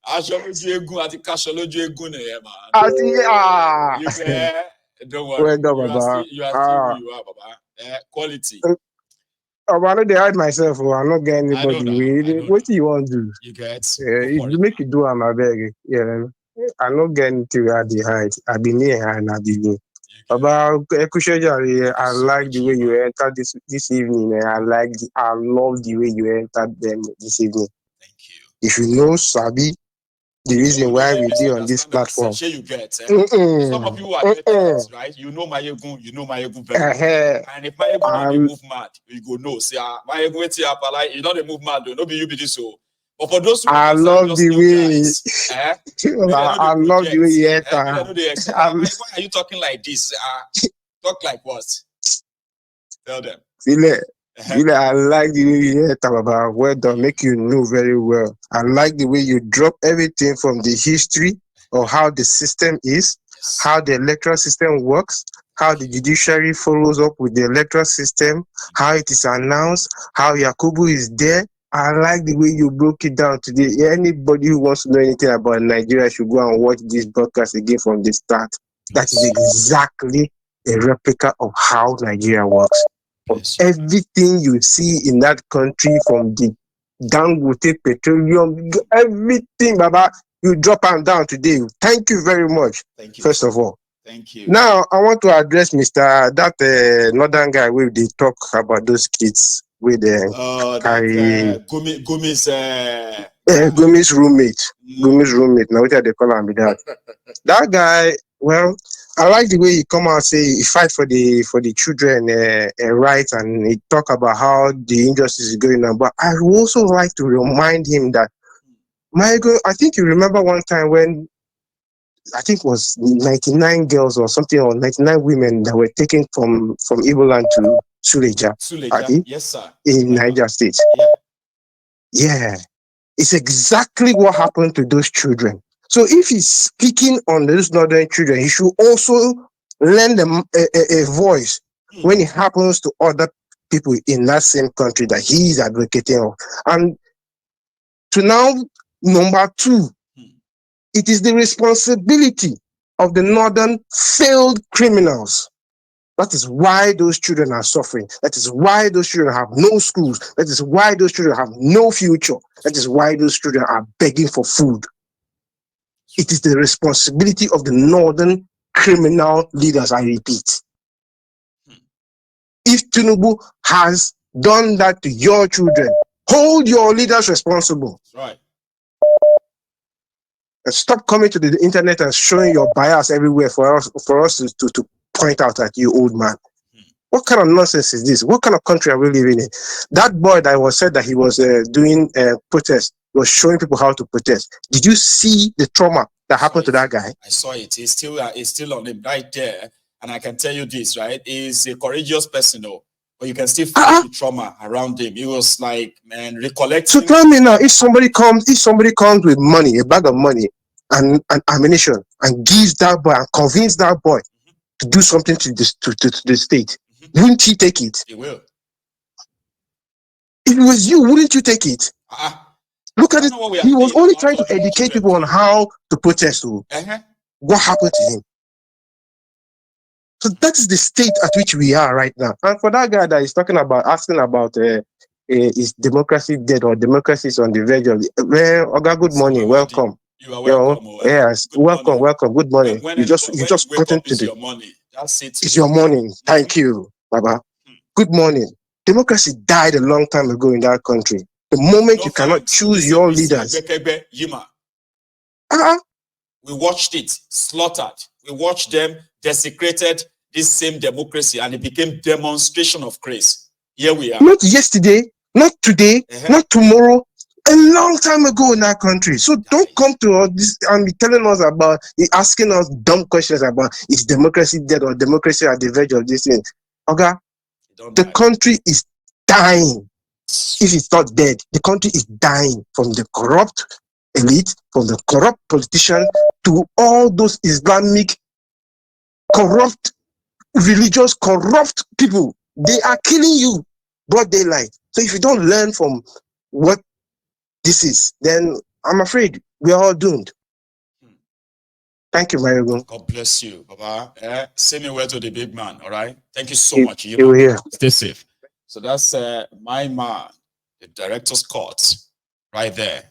Asholoju egun ati kasholoju egun man. You don't worry. You are still who you are, Baba. Quality. I hide myself. I'm not getting anybody. What do you want to do? You get. You make it do. I'm a beg. Yeah. I'm not getting to hide. I've been here and I've been here. Baba, I like the way you entered this evening. I love the way you entered them this evening. Thank you. If you know Sabi, the reason why we do on this platform. You get. Some of you are veterans, right? You know my egun very well. And if my egun move mad, you go no. See, my egun wait here, like you know they move mad. No be you be this so. But for those who I love the way. I love the way you enter. Why are you talking like this? Talk like what? Tell them. I like the way you enter, Baba. Well done. Make you know very well. I like the way you drop everything from the history of how the system is, how the electoral system works, how the judiciary follows up with the electoral system, how it is announced, how Yakubu is there. I like the way you broke it down today. Anybody who wants to know anything about Nigeria should go and watch this broadcast again from the start. That is exactly a replica of how Nigeria works. Everything you see in that country, from the Dangote petroleum, everything, Baba, you drop them down today. Thank you very much. Thank you. First of all. Thank you. Now, I want to address that northern guy where they talk about those kids with carry Gumi's roommate. Gumi's roommate. Now, what they call him that? That guy, well, I like the way he come out and say he fight for the children rights, and he talk about how the injustice is going on. But I would also like to remind him that I think you remember one time when I think it was 99 girls or something, or 99 women that were taken from Igbo land to Suleja. Yes, sir. In Niger State. Yeah. It's exactly what happened to those children. So if he's speaking on those northern children, he should also lend them a voice when it happens to other people in that same country that he is advocating of. And to now, number two, it is the responsibility of the northern failed criminals. That is why those children are suffering. That is why those children have no schools. That is why those children have no future. That is why those children are begging for food. It is the responsibility of the northern criminal leaders, I repeat. If Tinubu has done that to your children, hold your leaders responsible. Right. And stop coming to the internet and showing your bias everywhere for us to point out at you, old man. What kind of nonsense is this? What kind of country are we living in? That boy that was said that he was doing protest, was showing people how to protest. Did you see the trauma that happened to that guy? I saw it. It's still on him right there. And I can tell you this, right? He's a courageous person, though. But you can still feel the trauma around him. He was like, man, recollecting. So tell me now, if somebody comes with money, a bag of money and ammunition, and gives that boy and convince that boy to do something to the state, wouldn't he take it? He will. If it was you, wouldn't you take it? Look at it. He was only trying to educate people on how to protest. What happened to him? So that is the state at which we are right now. And for that guy that is asking about is democracy dead or democracy is on the verge of Oga, good morning, welcome. You are welcome. Yes, welcome. Good morning. You just gotten to your money. That's it. It's your morning. Thank you, Baba. Good morning. Democracy died a long time ago in that country. The moment you cannot choose your leaders. We watched it slaughtered. We watched them desecrated this same democracy, and it became demonstration of grace. Here we are. Not yesterday, not today, not tomorrow. A long time ago in that country. So don't come to this and be telling us about, asking us dumb questions about is democracy dead or democracy at the verge of this thing. Okay? The country is dying. If it's not dead, the country is dying from the corrupt elite, from the corrupt politicians, to all those Islamic corrupt, religious, corrupt people. They are killing you broad daylight. So if you don't learn from what this is, then I'm afraid we are all doomed. Thank you, Mayogun. God bless you, Baba. Send me word to the big man, all right? Thank you so much. You You know, here. stay safe. So that's my man, the director's court, right there.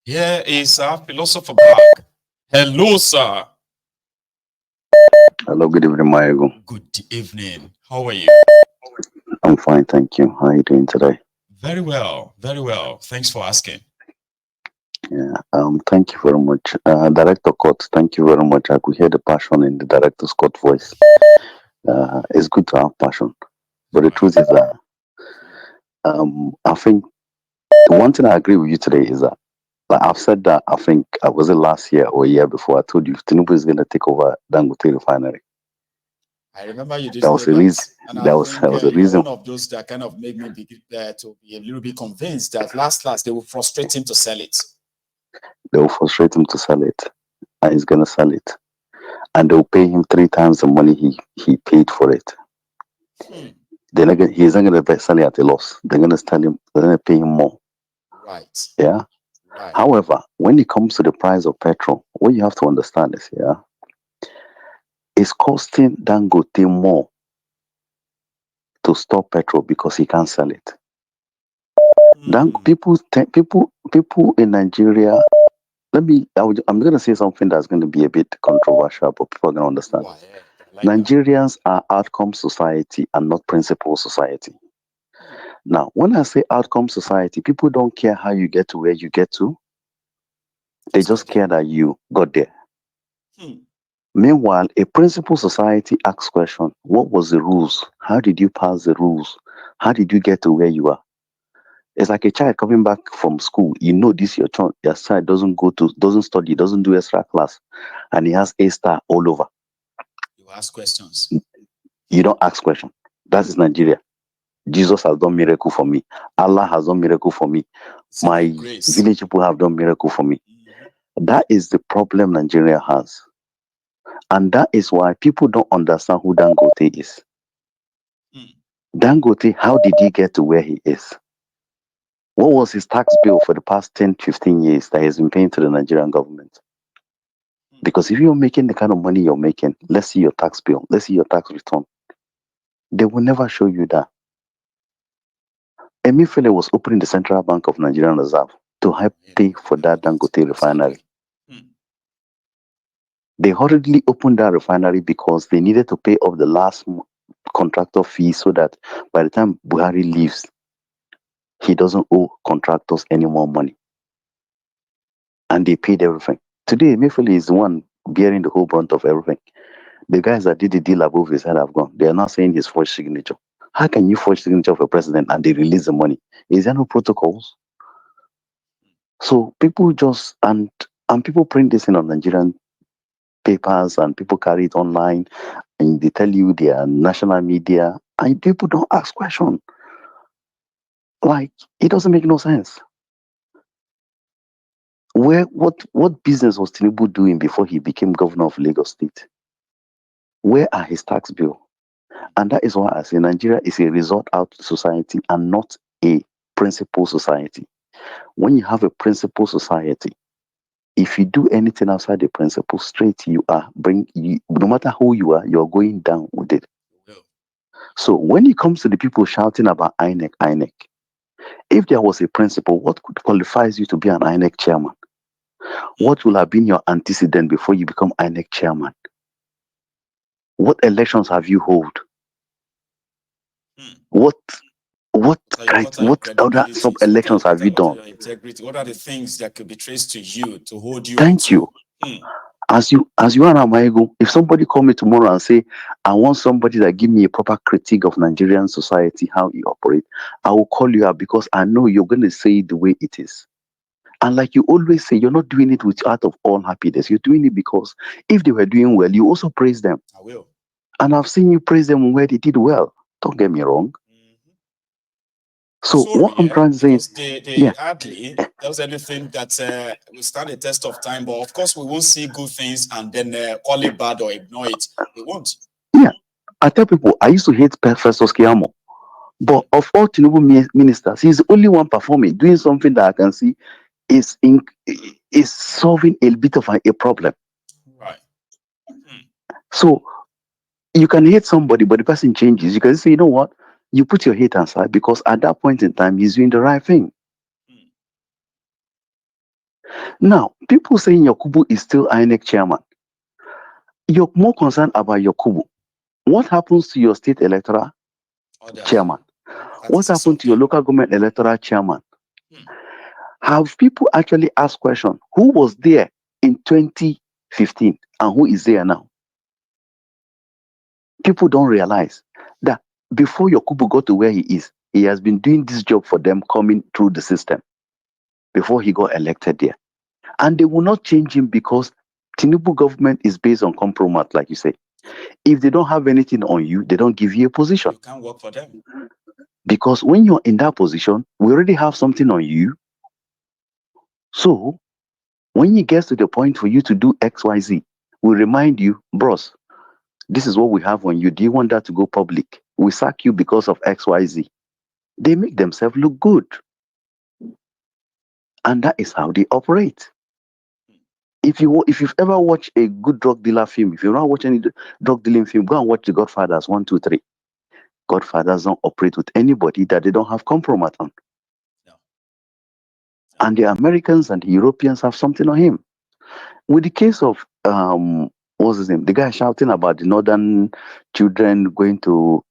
Here is our philosopher back. Hello, sir. Hello, good evening, Mayogun. Good evening. How are you? I'm fine, thank you. How are you doing today? Very well, very well. Thanks for asking. Yeah, thank you very much. Director Scott, thank you very much. I could hear the passion in the director Scott voice. It's good to have passion. But the truth is that I think the one thing I agree with you today is that, like I've said that, I think was it last year or a year before, I told you Tinubu is going to take over Dangote refinery. I remember you did That say was the that, reason. and That I was think a you're reason. one of those that kind of made me to be a little bit convinced that last they will frustrate him to sell it. They will frustrate him to sell it, and he's going to sell it, and they'll pay him 3 times the money he paid for it. He's not going to sell it at a loss. They're going to sell him. They're going to pay him more. Right. Yeah. Right. However, when it comes to the price of petrol, what you have to understand is, it's costing Dangote more to store petrol because he can't sell it. People in Nigeria. I'm going to say something that's going to be a bit controversial, but people are going to understand. Like Nigerians are outcome society and not principle society. Now, when I say outcome society, people don't care how you get to where you get to. They just care that you got there. Meanwhile, a principle society asks question: what was the rules? How did you pass the rules? How did you get to where you are? It's like a child coming back from school. You know this your child doesn't study, doesn't do extra class, and he has A* all over. You ask questions. You don't ask questions. That is Nigeria. Jesus has done miracle for me. Allah has done miracle for me. My village people have done miracle for me. That is the problem Nigeria has. And that is why people don't understand who Dangote is. Dangote, how did he get to where he is? What was his tax bill for the past 10, 15 years that he's been paying to the Nigerian government? Because if you're making the kind of money you're making, let's see your tax bill, let's see your tax return. They will never show you that. Emefiele was opening the Central Bank of Nigerian Reserve to help pay for that Dangote refinery. They hurriedly opened that refinery because they needed to pay off the last contractor fee so that by the time Buhari leaves, he doesn't owe contractors any more money. And they paid everything. Today, Emefiele is the one bearing the whole brunt of everything. The guys that did the deal above his head have gone. They are now saying his forged signature. How can you forge signature of a president and they release the money? Is there no protocols? So people just and people print this in on Nigerian papers and people carry it online and they tell you they are national media and people don't ask questions. Like it doesn't make no sense. What business was Tinubu doing before he became governor of Lagos State? Where are his tax bill? And that is why I say Nigeria is a resort out society and not a principal society. When you have a principal society, if you do anything outside the principle, straight no matter who you are, you're going down with it. So when it comes to the people shouting about INEC, if there was a principle, what qualifies you to be an INEC chairman? What will have been your antecedent before you become INEC chairman? What elections have you held? What other sub-elections have you done? Integrity. What are the things that could be traced to you to hold you? Thank you. As you are Amaego, if somebody call me tomorrow and say, I want somebody that give me a proper critique of Nigerian society, how you operate, I will call you up because I know you're going to say it the way it is. And like you always say, you're not doing it out of all happiness. You're doing it because if they were doing well, you also praise them. I will. And I've seen you praise them where they did well. Don't get me wrong. So what I'm trying to say is, they hardly does anything that will stand the test of time. But of course, we won't see good things and then call it bad or ignore it. We won't. Yeah, I tell people I used to hate Festus Keyamo, but of all Tinubu ministers, he's the only one performing, doing something that I can see is solving a bit of a problem. Right. So you can hate somebody, but the person changes. You can say, you know what? You put your hate aside because at that point in time, he's doing the right thing. Now, people saying Yakubu is still INEC chairman. You're more concerned about Yakubu. What happens to your state electoral chairman? What happened to your local government electoral chairman? Have people actually asked question? Who was there in 2015 and who is there now? People don't realize that before Yakubu got to where he has been doing this job for them coming through the system before he got elected there. And they will not change him because Tinubu government is based on compromise, like you say. If they don't have anything on you, they don't give you a position. You can't work for them. Because when you're in that position, we already have something on you. So when it gets to the point for you to do XYZ, we remind you, bros, this is what we have on you. Do you want that to go public? We sack you because of XYZ. They make themselves look good. And that is how they operate. If you've ever watched a good drug dealer film, if you've not watched any drug dealing film, go and watch The Godfathers 1, 2, 3. Godfathers don't operate with anybody that they don't have compromise on. No. And the Americans and the Europeans have something on him. With the case of what's his name? The guy shouting about the northern children going to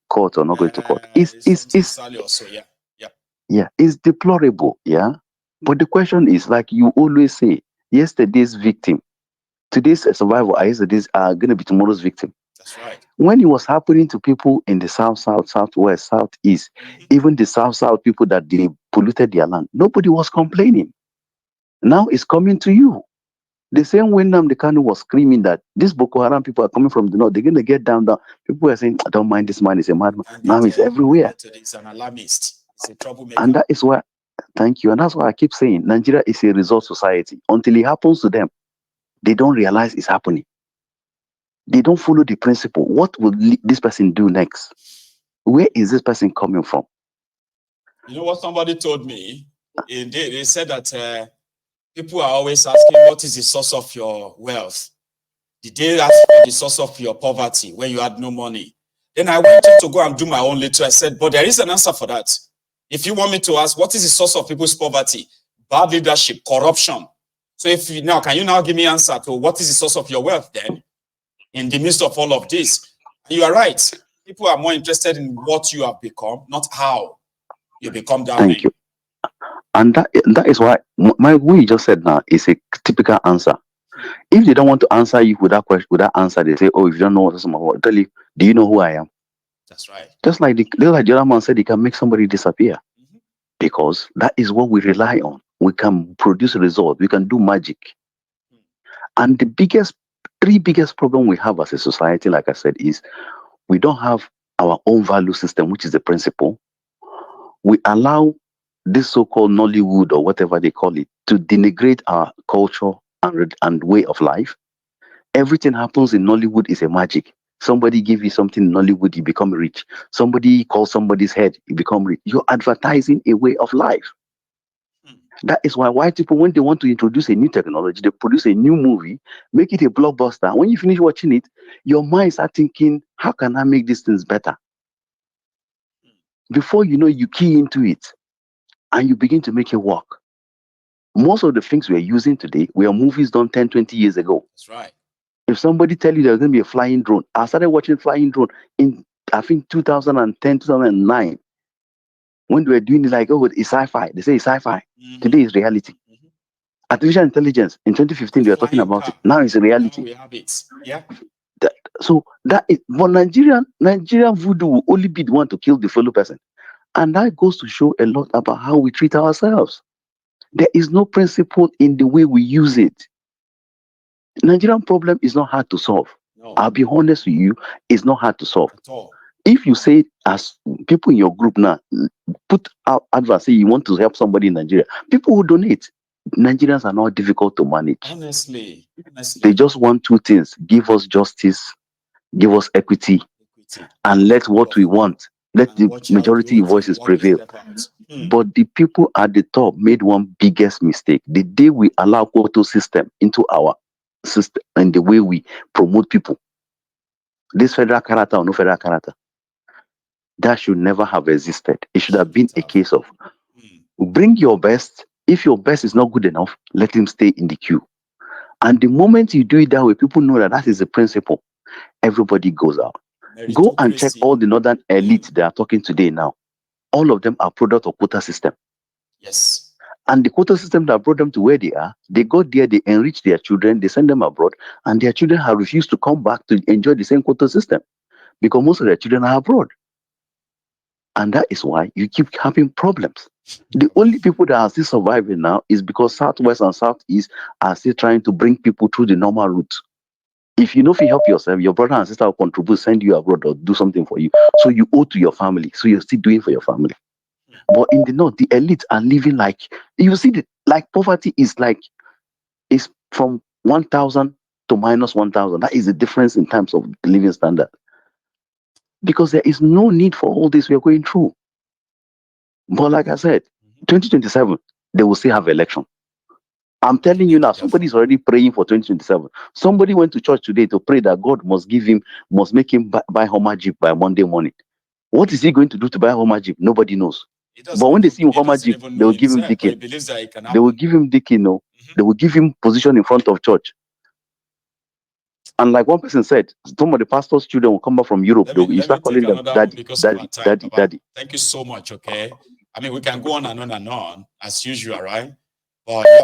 court or not going to court. It's deplorable, yeah. But the question is, like you always say, yesterday's victim, today's survivor, are yesterday's are gonna be tomorrow's victim. That's right. When it was happening to people in the south, southwest, southeast, even the south people that they polluted their land, nobody was complaining. Now it's coming to you. The same way Nnamdi Kanu was screaming that these Boko Haram people are coming from the north, they're going to get down. People were saying, I don't mind, this man is a madman. Now he's everywhere. It's an alarmist. It's a troublemaker. And that is why, thank you. And that's why I keep saying Nigeria is a resort society. Until it happens to them, they don't realize it's happening. They don't follow the principle. What will this person do next? Where is this person coming from? You know what somebody told me? They said that people are always asking, what is the source of your wealth? Did they ask for the source of your poverty when you had no money? Then I went to go and do my own literature. I said, but there is an answer for that. If you want me to ask, what is the source of people's poverty? Bad leadership, corruption. So can you now give me an answer to what is the source of your wealth then? In the midst of all of this, you are right. People are more interested in what you have become, not how you become that. Thank you. And that is why what you just said now is a typical answer. If they don't want to answer you with that question, with that answer, they say, "Oh, if you don't know what I'm about, tell you, do you know who I am?" That's right. Just like the other man said, he can make somebody disappear, because that is what we rely on. We can produce a result. We can do magic. And the three biggest problem we have as a society, like I said, is we don't have our own value system, which is the principle. We allow this so-called Nollywood or whatever they call it to denigrate our culture and way of life. Everything happens in Nollywood is a magic. Somebody give you something in Nollywood, you become rich. Somebody calls somebody's head, you become rich. You're advertising a way of life. That is why white people, when they want to introduce a new technology, they produce a new movie, make it a blockbuster. When you finish watching it, your mind starts thinking, how can I make these things better? Before you know, you key into it and you begin to make it work. Most of the things we are using today were movies done 10, 20 years ago. That's right. If somebody tell you there's going to be a flying drone, I started watching flying drone in, I think, 2010, 2009. When they were doing it like, oh, it's sci-fi. They say it's sci-fi. Today is reality. Artificial intelligence, in 2015, they were talking about it. Now it's a reality. Now we have it. Yeah. So that is, but Nigerian voodoo will only be the one to kill the fellow person. And that goes to show a lot about how we treat ourselves. There is no principle in the way we use it. Nigerian problem is not hard to solve. No. I'll be honest with you, it's not hard to solve. At all. If you say, as people in your group now, put out adverts, say you want to help somebody in Nigeria, people will donate. Nigerians are not difficult to manage. Honestly. They just want two things: give us justice, give us equity, and let what we want, let the majority voices prevail. But the people at the top made one biggest mistake. The day we allow quota system into our system and the way we promote people, this federal character or no federal character, that should never have existed. It should have been a case of bring your best. If your best is not good enough, let him stay in the queue. And the moment you do it that way, people know that that is the principle. Everybody goes out. Go and check all the northern elites they are talking today now. All of them are product of quota system. Yes. And the quota system that brought them to where they are, they got there, they enrich their children, they send them abroad, and their children have refused to come back to enjoy the same quota system because most of their children are abroad. And that is why you keep having problems. The only people that are still surviving now is because Southwest and Southeast are still trying to bring people through the normal route. If you know if you help yourself, your brother and sister will contribute, send you abroad or do something for you. So you owe to your family. So you're still doing for your family. But in the north, the elites are living like, you see, like poverty is from 1,000 to minus 1,000. That is the difference in terms of living standard. Because there is no need for all this we are going through. But like I said, 2027, they will still have election. I'm telling you now, somebody's already praying for 2027. Somebody went to church today to pray that God must make him buy Homer Jeep by Monday morning. What is he going to do to buy Homer Jeep? Nobody knows. But when they see him Homer Jeep, they will give him deacon. They will give him deacon, no. They will give him position in front of church. And like one person said, some of the pastor's children will come back from Europe. You start calling them daddy. Thank you so much, okay? I mean, we can go on and on and on, as usual, right? But yeah,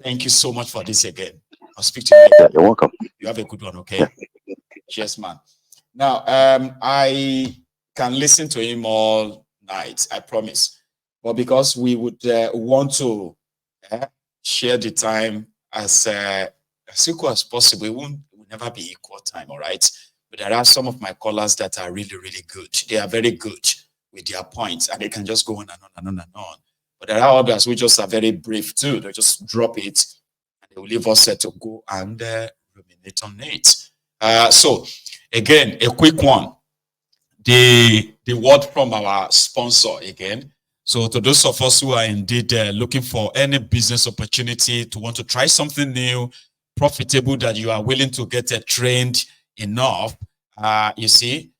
thank you so much for this again. I'll speak to you later. Yeah, you're welcome. You have a good one, okay? Yeah. Cheers, man. Now, I can listen to him all night, I promise. But because we would want to share the time as equal as possible, it will never be equal time, all right? But there are some of my callers that are really, really good. They are very good with their points, and they can just go on and on and on and on. But there are others who just are very brief too. They just drop it, and they will leave us to go and ruminate on it. So, again, a quick one. The word from our sponsor again. So to those of us who are indeed looking for any business opportunity, to want to try something new, profitable, that you are willing to get trained enough, you see,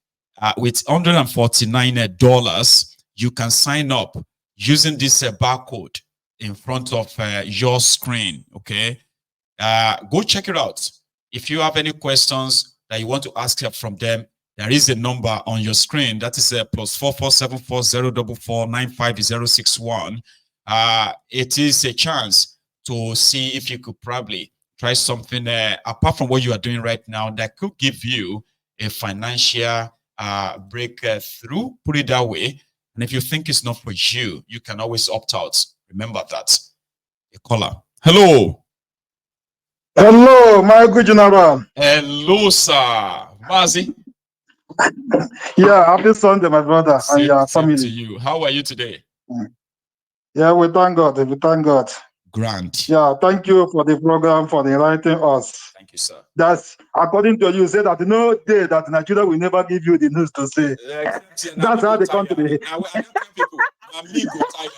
with $149, you can sign up using this barcode in front of your screen, okay? Go check it out. If you have any questions that you want to ask from them, there is a number on your screen. That is +447404495061. It is a chance to see if you could probably try something apart from what you are doing right now that could give you a financial breakthrough, put it that way. And if you think it's not for you, you can always opt out. Remember that. A caller. Hello. Hello, my good general. Hello, sir. Mazi. Yeah, happy Sunday, my brother, Same, and your family. To you. How are you today? Yeah, we thank God. We thank God. Grant. Yeah, thank you for the program, for enlightening us. Thank you, sir. That's according to you, say that no day that Nigeria will never give you the news to say. That's how the country. I tell people, me go tired.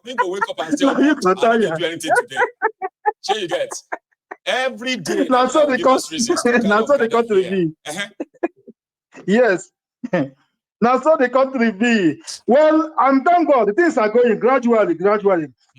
Me go wake up and say, I don't do anything today. Sure you get. Every day. Now so the country be. Yes. Now so the country be. Well, and thank God, things are going gradually.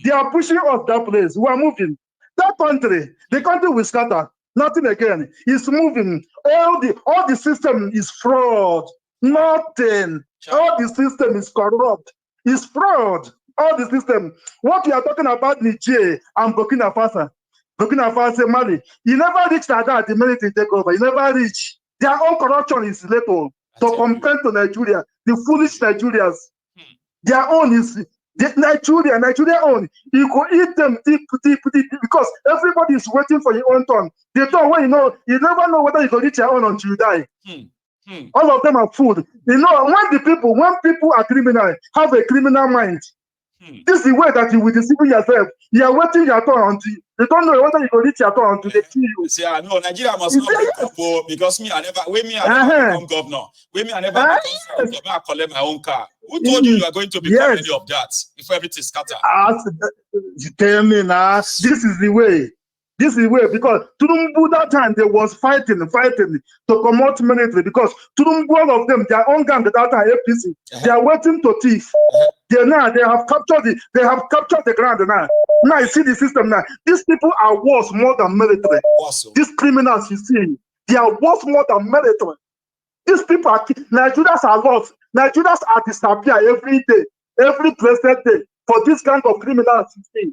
They are pushing us that place. We are moving. That country, the country will scatter. Nothing again. It's moving. All the system is fraud. Nothing. All the system is corrupt. It's fraud. All the system. What we are talking about Niger and Burkina Faso, Mali, you never reach like that. The military take over. You never reach. Their own corruption is little to compare to Nigeria. The foolish Nigerians. Their own is Nigeria own. You could eat them deep, because everybody is waiting for your own turn. The turn when you never know whether you can reach your own until you die. All of them are food. When people are criminal, have a criminal mind. This is the way that you will deceive yourself. You are waiting your turn until you don't know whether you can reach your turn until they kill you. See, I know Nigeria must not be couple because I never become governor. I never become governor. I collect my own car. Who told you are going to become any of that if everything is scattered? You tell me now. This is the way. This is the way, because Tulumbu that time they was fighting to come out military, because Tulumbu, all of them, their own gang that time APC, they are waiting to thief. They have captured the ground now. Now you see the system now. These people are worse more than military. Awesome. These criminals you see, they are worse more than military. These people are Nigerians are lost. Nigerians are disappear every day, every blessed day for this kind of criminals you see.